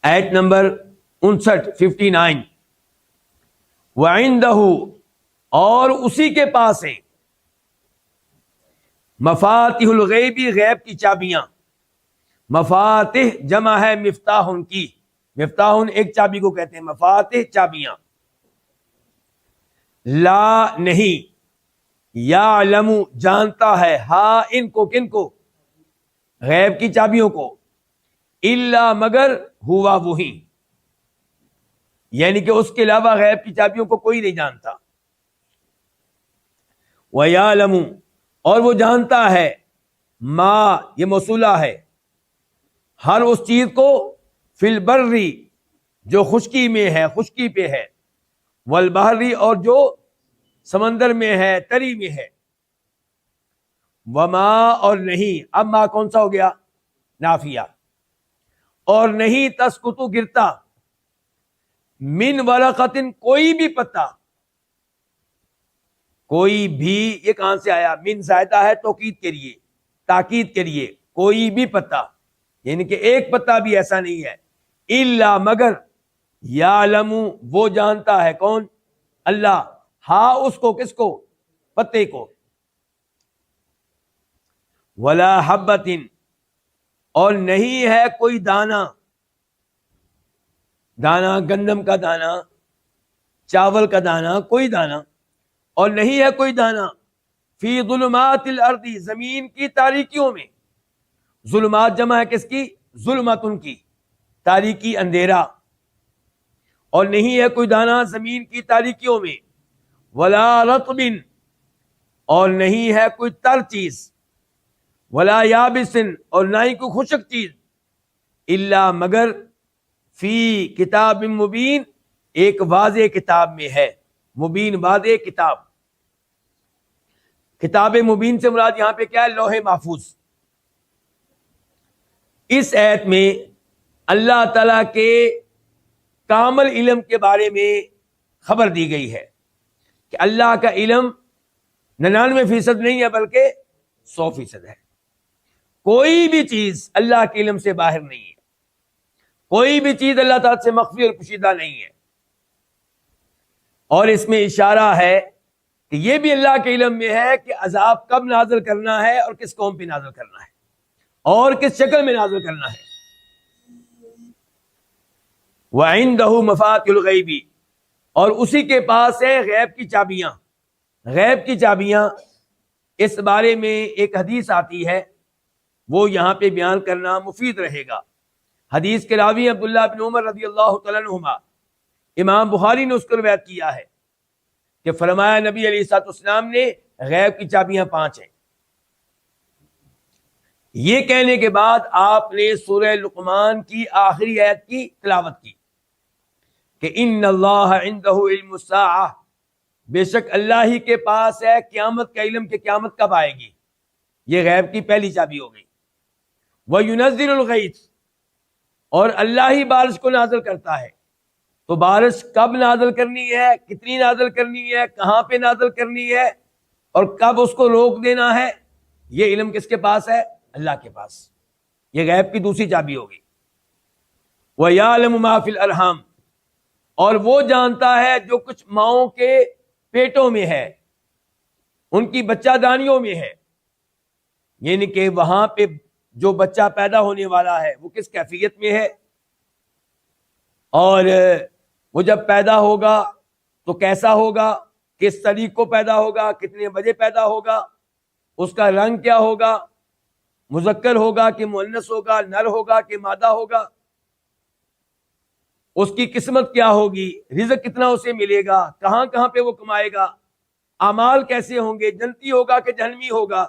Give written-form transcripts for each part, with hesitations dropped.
آیت نمبر 59 وَعِندَهُ اور اسی کے پاس ہیں مفاتیح الغیب غیب کی چابیاں. مفاتح جمع ہے مفتاح کی. مفتاح ایک چابی کو کہتے ہیں، مفاتح چابیاں. لا نہیں، یعلم جانتا ہے، ہاں ان کو، کن کو؟ غیب کی چابیوں کو. الا مگر ہوا وہی، یعنی کہ اس کے علاوہ غیب کی چابیوں کو کوئی نہیں جانتا. وَيَعْلَمُ اور وہ جانتا ہے، ما یہ موصولہ ہے، ہر اس چیز کو، فی البری جو خشکی میں ہے، خشکی پہ ہے، والبحری اور جو سمندر میں ہے، تری میں ہے. وما اور نہیں، اب ما کون سا ہو گیا؟ نافیہ. اور نہیں تسقط گرتا، من ورقۃ کوئی بھی پتا، کوئی بھی، یہ کہاں سے آیا؟ من زائدہ ہے توکید کے لیے، تاکید کے لیے. کوئی بھی پتا یعنی کہ ایک پتا بھی ایسا نہیں ہے. الا مگر یعلم وہ جانتا ہے، کون؟ اللہ. ہاں اس کو، کس کو؟ پتے کو. ولا حبۃ اور نہیں ہے کوئی دانا، دانا گندم کا دانا، چاول کا دانا، کوئی دانا. اور نہیں ہے کوئی دانا فی ظلمات الارض زمین کی تاریکیوں میں. ظلمات جمع ہے کس کی؟ ظلمتن کی، تاریکی، اندھیرا. اور نہیں ہے کوئی دانا زمین کی تاریکیوں میں. ولا رطب اور نہیں ہے کوئی تر چیز. ولا یابس اور نہ ہی کوئی خشک چیز. الا مگر فی کتاب مبین ایک واضح کتاب میں ہے. مبین واضح کتاب. کتاب مبین سے مراد یہاں پہ کیا ہے؟ لوح محفوظ. اس آیت میں اللہ تعالی کے کامل علم کے بارے میں خبر دی گئی ہے کہ اللہ کا علم 99% نہیں ہے بلکہ 100% ہے. کوئی بھی چیز اللہ کے علم سے باہر نہیں ہے. کوئی بھی چیز اللہ تعالیٰ سے مخفی اور پوشیدہ نہیں ہے. اور اس میں اشارہ ہے کہ یہ بھی اللہ کے علم میں ہے کہ عذاب کب نازل کرنا ہے اور کس قوم پہ نازل کرنا ہے اور کس شکل میں نازل کرنا ہے. وَعِندَهُ مَفَاتِحُ الْغَيْبِ اور اسی کے پاس ہے غیب کی چابیاں. غیب کی چابیاں، اس بارے میں ایک حدیث آتی ہے، وہ یہاں پہ بیان کرنا مفید رہے گا. حدیث کے راوی عبداللہ بن عمر رضی اللہ تعالیٰ عنہما، امام بخاری نے اس کو روایت کیا ہے کہ فرمایا نبی علیہ الصلوۃ والسلام نے غیب کی چابیاں 5 ہیں. یہ کہنے کے بعد آپ نے سورہ لقمان کی آخری آیت کی تلاوت کی کہ ان اللہ عنده علم الساعہ، بے شک اللہ ہی کے پاس ہے قیامت کا علم کہ قیامت کب آئے گی. یہ غیب کی پہلی چابی ہو گئی. وَيُنَزِّلُ الْغَيْثَ اور اللہ ہی بارش کو نازل کرتا ہے. تو بارش کب نازل کرنی ہے، کتنی نازل کرنی ہے، کہاں پہ نازل کرنی ہے اور کب اس کو روک دینا ہے، یہ علم کس کے پاس ہے؟ اللہ کے پاس. یہ غیب کی دوسری چابی ہوگی. وَيَعْلَمُ مَا فِي الْأَرْحَامِ اور وہ جانتا ہے جو کچھ ماؤں کے پیٹوں میں ہے، ان کی بچہ دانیوں میں ہے. یعنی کہ وہاں پہ جو بچہ پیدا ہونے والا ہے وہ کس کیفیت میں ہے، اور وہ جب پیدا ہوگا تو کیسا ہوگا، کس طریق کو پیدا ہوگا، کتنے بجے پیدا ہوگا، اس کا رنگ کیا ہوگا، مذکر ہوگا کہ مؤنث ہوگا، نر ہوگا کہ مادہ ہوگا، اس کی قسمت کیا ہوگی، رزق کتنا اسے ملے گا، کہاں کہاں پہ وہ کمائے گا، اعمال کیسے ہوں گے، جنتی ہوگا کہ جہنمی ہوگا.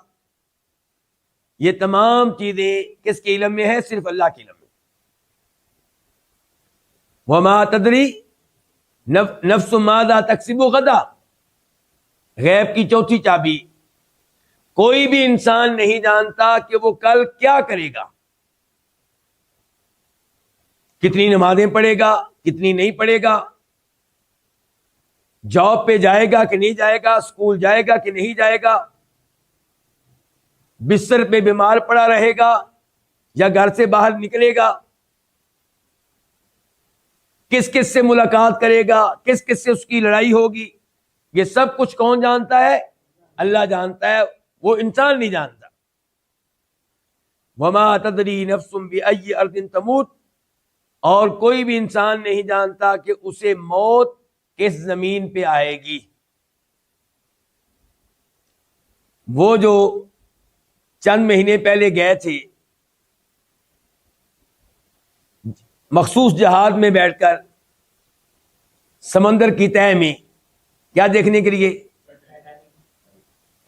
یہ تمام چیزیں کس کے علم میں ہے؟ صرف اللہ کے علم میں. وما تدری نفس ماذا تکسب غدا غیب کی چوتھی چابی. کوئی بھی انسان نہیں جانتا کہ وہ کل کیا کرے گا، کتنی نمازیں پڑھے گا، کتنی نہیں پڑھے گا، جاب پہ جائے گا کہ نہیں جائے گا، اسکول جائے گا کہ نہیں جائے گا، بستر پہ بیمار پڑا رہے گا یا گھر سے باہر نکلے گا. کس کس سے ملاقات کرے گا، کس کس سے اس کی لڑائی ہوگی، یہ سب کچھ کون جانتا ہے؟ اللہ جانتا ہے، وہ انسان نہیں جانتا۔ وما تدری نفس بأی ارض تموت، اور کوئی بھی انسان نہیں جانتا کہ اسے موت کس زمین پہ آئے گی۔ وہ جو چند مہینے پہلے گئے تھے مخصوص جہاز میں بیٹھ کر سمندر کی تہہ میں، کیا دیکھنے کے لیے؟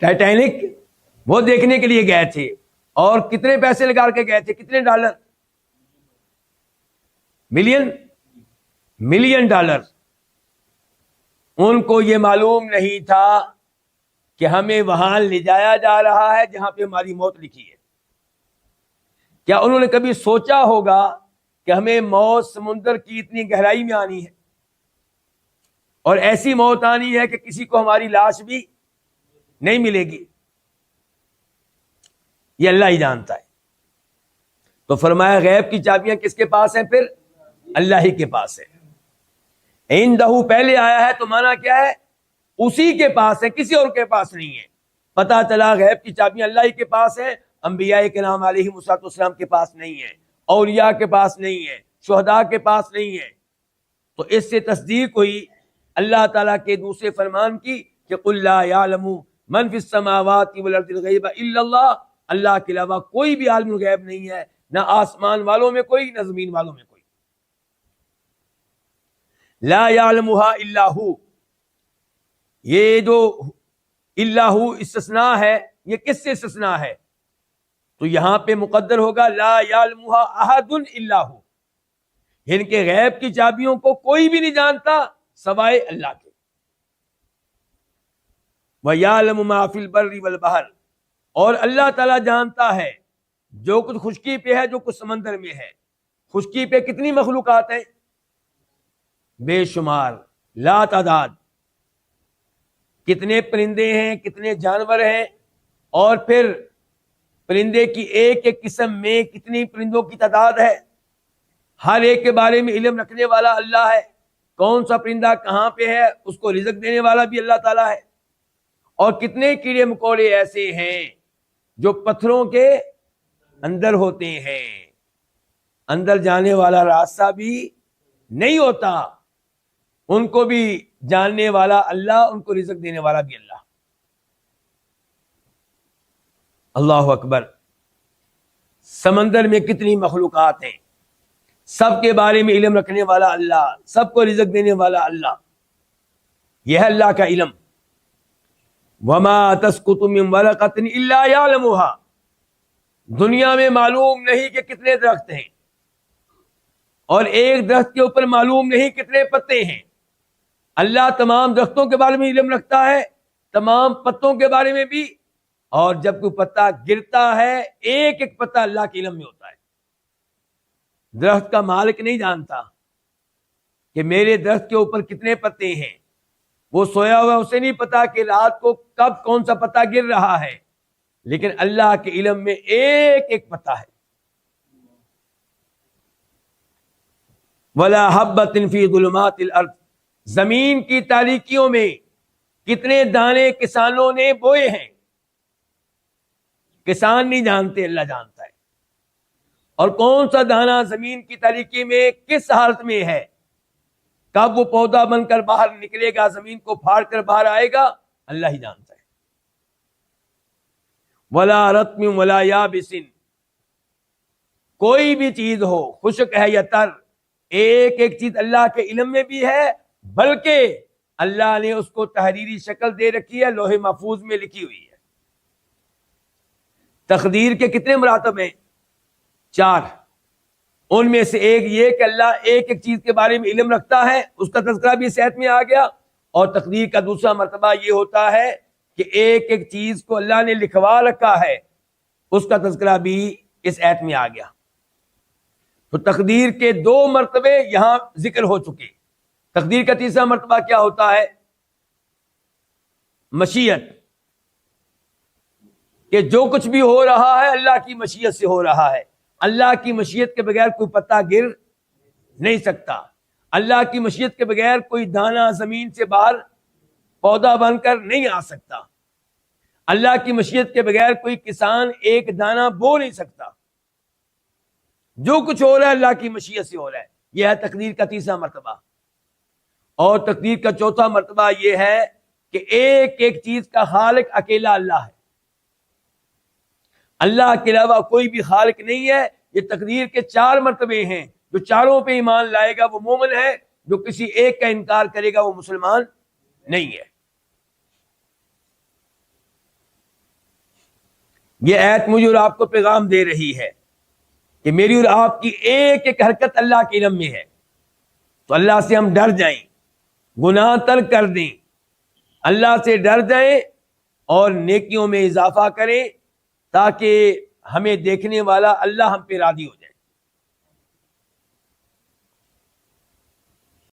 ٹائٹینک، وہ دیکھنے کے لیے گئے تھے، اور کتنے پیسے لگا کے گئے تھے؟ کتنے ڈالر؟ Million dollar. ان کو یہ معلوم نہیں تھا کہ ہمیں وہاں لے جایا جا رہا ہے جہاں پہ ہماری موت لکھی ہے۔ کیا انہوں نے کبھی سوچا ہوگا کہ ہمیں موت سمندر کی اتنی گہرائی میں آنی ہے، اور ایسی موت آنی ہے کہ کسی کو ہماری لاش بھی نہیں ملے گی؟ یہ اللہ ہی جانتا ہے۔ تو فرمایا غیب کی چابیاں کس کے پاس ہیں؟ پھر اللہ ہی کے پاس ہے۔ عندہ پہلے آیا ہے تو مانا کیا ہے؟ اسی کے پاس ہے، کسی اور کے پاس نہیں ہے۔ پتا چلا غیب کی چابیاں اللہ ہی کے پاس ہیں، انبیاء کرام علیہ السلام کے پاس نہیں ہے، اولیاء کے پاس نہیں ہے، شہداء کے پاس نہیں ہے۔ تو اس سے تصدیق ہوئی اللہ تعالیٰ کے دوسرے فرمان کی کہ قل لا یعلم من فی السماوات والارض الغیب الا اللہ، اللہ کے علاوہ کوئی بھی عالم الغیب نہیں ہے، نہ آسمان والوں میں کوئی، نہ زمین والوں میں کوئی۔ لا یعلمها الا ہو، یہ جو الا ہو استثناء ہے، یہ کس سے استثناء ہے؟ تو یہاں پہ مقدر ہوگا لا یعلمها احد الا ہو، یعنی کہ غیب کی چابیوں کو کوئی بھی نہیں جانتا سوائے اللہ کے۔ وَيَعْلَمُ مَا فِي الْبَرِّ وَالْبَحْرِ، اور اللہ تعالیٰ جانتا ہے جو کچھ خشکی پہ ہے، جو کچھ سمندر میں ہے۔ خشکی پہ کتنی مخلوقات ہیں؟ بے شمار، لا تعداد۔ کتنے پرندے ہیں، کتنے جانور ہیں، اور پھر پرندے کی ایک ایک قسم میں کتنی پرندوں کی تعداد ہے۔ ہر ایک کے بارے میں علم رکھنے والا اللہ ہے، کون سا پرندہ کہاں پہ ہے اس کو رزق دینے والا بھی اللہ تعالیٰ ہے۔ اور کتنے کیڑے مکوڑے ایسے ہیں جو پتھروں کے اندر ہوتے ہیں، اندر جانے والا راستہ بھی نہیں ہوتا، ان کو بھی جاننے والا اللہ، ان کو رزق دینے والا بھی اللہ۔ اللہ اکبر۔ سمندر میں کتنی مخلوقات ہیں، سب کے بارے میں علم رکھنے والا اللہ، سب کو رزق دینے والا اللہ، یہ ہے اللہ کا علم۔ وما تسقط من ورقۃ الا یعلمها، دنیا میں معلوم نہیں کہ کتنے درخت ہیں، اور ایک درخت کے اوپر معلوم نہیں کتنے پتے ہیں۔ اللہ تمام درختوں کے بارے میں علم رکھتا ہے، تمام پتوں کے بارے میں بھی، اور جب کوئی پتا گرتا ہے ایک ایک پتا اللہ کے علم میں ہوتا ہے۔ درخت کا مالک نہیں جانتا کہ میرے درخت کے اوپر کتنے پتے ہیں، وہ سویا ہوا اسے نہیں پتا کہ رات کو کب کون سا پتا گر رہا ہے، لیکن اللہ کے علم میں ایک ایک پتا ہے۔ ولا حبۃ فی ظلمات الارض، زمین کی تاریکیوں میں کتنے دانے کسانوں نے بوئے ہیں، کسان نہیں جانتے، اللہ جانتا ہے۔ اور کون سا دانہ زمین کی تاریکی میں کس حالت میں ہے، کب وہ پودا بن کر باہر نکلے گا، زمین کو پھاڑ کر باہر آئے گا، اللہ ہی جانتا ہے۔ ولا رطب ولا یابس، کوئی بھی چیز ہو، خشک ہے یا تر، ایک ایک چیز اللہ کے علم میں بھی ہے، بلکہ اللہ نے اس کو تحریری شکل دے رکھی ہے، لوح محفوظ میں لکھی ہوئی ہے۔ تقدیر کے کتنے مراتب ہیں؟ 4۔ ان میں سے ایک یہ کہ اللہ ایک ایک چیز کے بارے میں علم رکھتا ہے، اس کا تذکرہ بھی اس آیت میں آ گیا۔ اور تقدیر کا دوسرا مرتبہ یہ ہوتا ہے کہ ایک ایک چیز کو اللہ نے لکھوا رکھا ہے، اس کا تذکرہ بھی اس آیت میں آ گیا۔ تو تقدیر کے 2 مرتبے یہاں ذکر ہو چکے۔ تقدیر کا تیسرا مرتبہ کیا ہوتا ہے؟ مشیت، کہ جو کچھ بھی ہو رہا ہے اللہ کی مشیت سے ہو رہا ہے، اللہ کی مشیت کے بغیر کوئی پتا گر نہیں سکتا۔ اللہ کی مشیت کے بغیر کوئی دانہ زمین سے باہر پودا بن کر نہیں آ سکتا. اللہ کی مشیت کے بغیر کوئی کسان ایک دانہ بو نہیں سکتا. جو کچھ ہو رہا ہے اللہ کی مشیت سے ہو رہا ہے. یہ ہے تقدیر کا تیسرا مرتبہ. اور تقدیر کا چوتھا مرتبہ یہ ہے کہ ایک ایک چیز کا خالق اکیلا اللہ ہے. اللہ کے علاوہ کوئی بھی خالق نہیں ہے. یہ تقدیر کے 4 مرتبے ہیں. جو چاروں پہ ایمان لائے گا وہ مومن ہے. جو کسی ایک کا انکار کرے گا وہ مسلمان نہیں ہے. یہ آیت مجھے اور آپ کو پیغام دے رہی ہے کہ میری اور آپ کی ایک ایک حرکت اللہ کے علم میں ہے. تو اللہ سے ہم ڈر جائیں, گناہ ترک کر دیں, اللہ سے ڈر جائیں اور نیکیوں میں اضافہ کریں تاکہ ہمیں دیکھنے والا اللہ ہم پہ راضی ہو جائے.